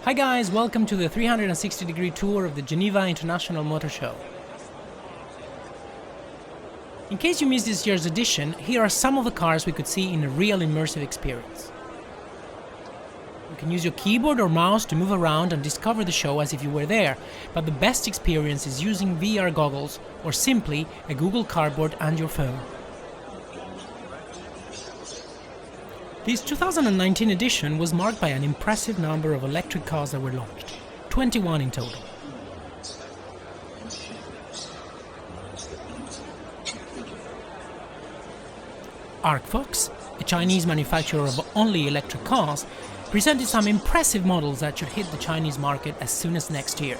Hi guys, welcome to the 360-degree tour of the Geneva International Motor Show. In case you missed this year's edition, here are some of the cars we could see in a real immersive experience. You can use your keyboard or mouse to move around and discover the show as if you were there, but the best experience is using VR goggles or simply a Google Cardboard and your phone. This 2019 edition was marked by an impressive number of electric cars that were launched, 21 in total. Arcfox, a Chinese manufacturer of only electric cars, presented some impressive models that should hit the Chinese market as soon as next year.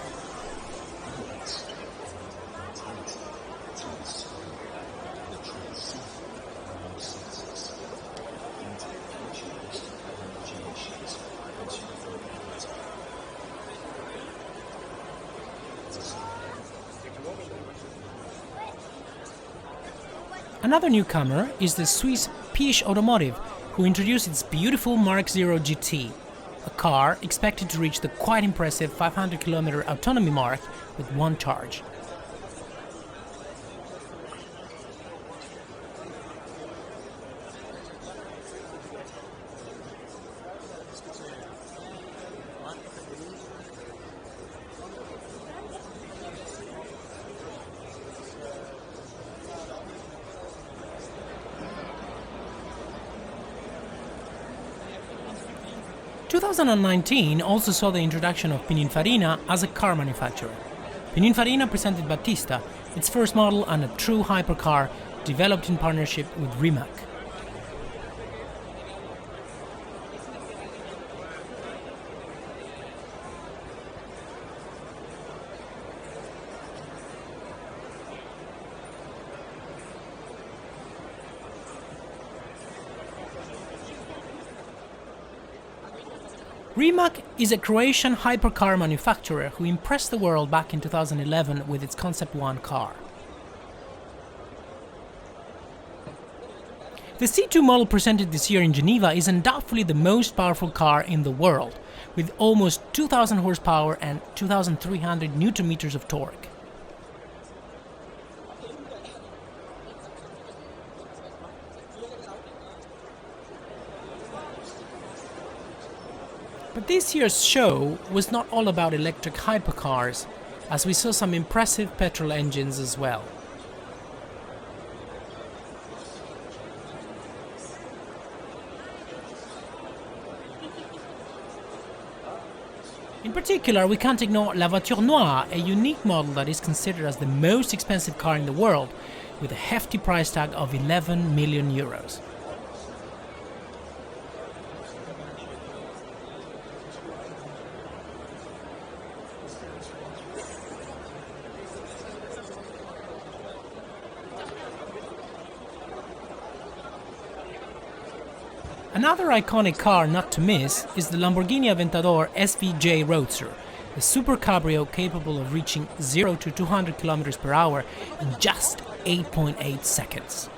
Another newcomer is the Swiss Piche Automotive, who introduced its beautiful Mark 0 GT, a car expected to reach the quite impressive 500-kilometer autonomy mark with one charge. In 2019 also saw the introduction of Pininfarina as a car manufacturer. Pininfarina presented Battista, its first model and a true hypercar developed in partnership with Rimac. Rimac is a Croatian hypercar manufacturer who impressed the world back in 2011 with its Concept 1 car. The C2 model presented this year in Geneva is undoubtedly the most powerful car in the world, with almost 2,000 horsepower and 2,300 Nm of torque. But this year's show was not all about electric hypercars, as we saw some impressive petrol engines as well. In particular, we can't ignore La Voiture Noire, a unique model that is considered as the most expensive car in the world, with a hefty price tag of 11 million euros. Another iconic car not to miss is the Lamborghini Aventador SVJ Roadster, a super cabrio capable of reaching 0 to 200 km per hour in just 8.8 seconds.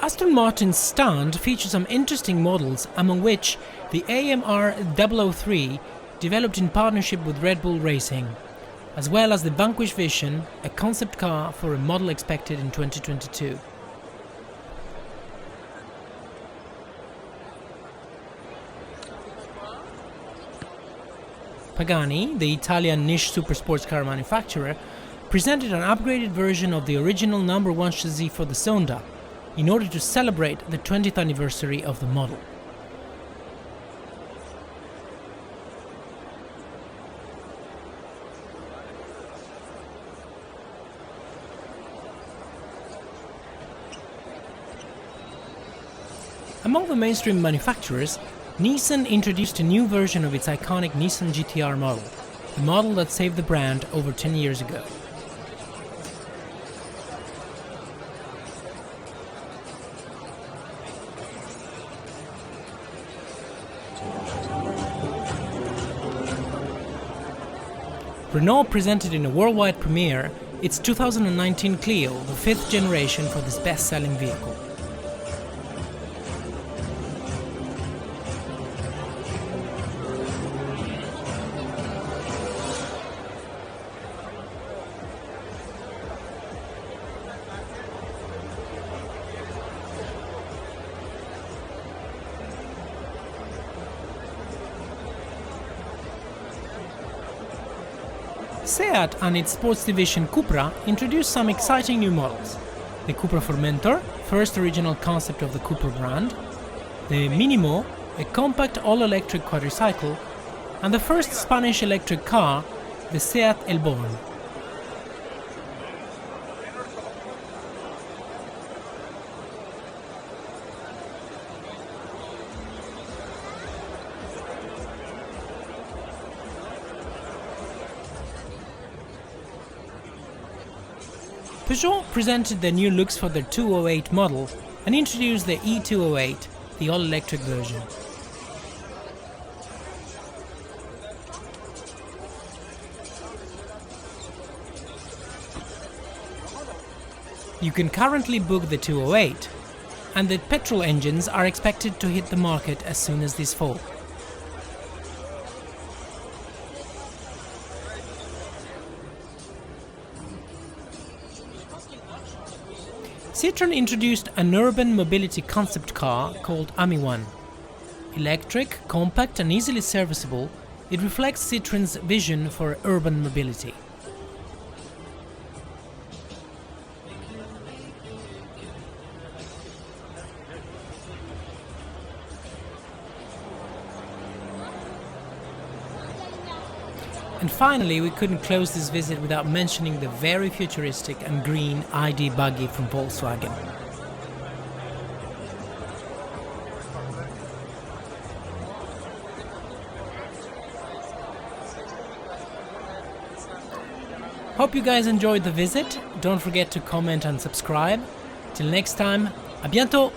Aston Martin's stand features some interesting models, among which the AMR 003, developed in partnership with Red Bull Racing, as well as the Vanquish Vision, a concept car for a model expected in 2022. Pagani, the Italian niche supersports car manufacturer, presented an upgraded version of the original number 1 chassis for the Sonda, in order to celebrate the 20th anniversary of the model. Among the mainstream manufacturers, Nissan introduced a new version of its iconic Nissan GT-R model, a model that saved the brand over 10 years ago. Renault presented in a worldwide premiere its 2019 Clio, the fifth generation for this best-selling vehicle. Seat and its sports division Cupra introduced some exciting new models. The Cupra Formentor, first original concept of the Cupra brand, the Minimo, a compact all-electric quadricycle, and the first Spanish electric car, the Seat El Born. Peugeot presented their new looks for their 208 model and introduced the E208, the all-electric version. You can currently book the 208, and the petrol engines are expected to hit the market as soon as this fall. Citroën introduced an urban mobility concept car called Ami One. Electric, compact and easily serviceable, it reflects Citroën's vision for urban mobility. And finally, we couldn't close this visit without mentioning the very futuristic and green ID buggy from Volkswagen. Hope you guys enjoyed the visit. Don't forget to comment and subscribe. Till next time, à bientôt!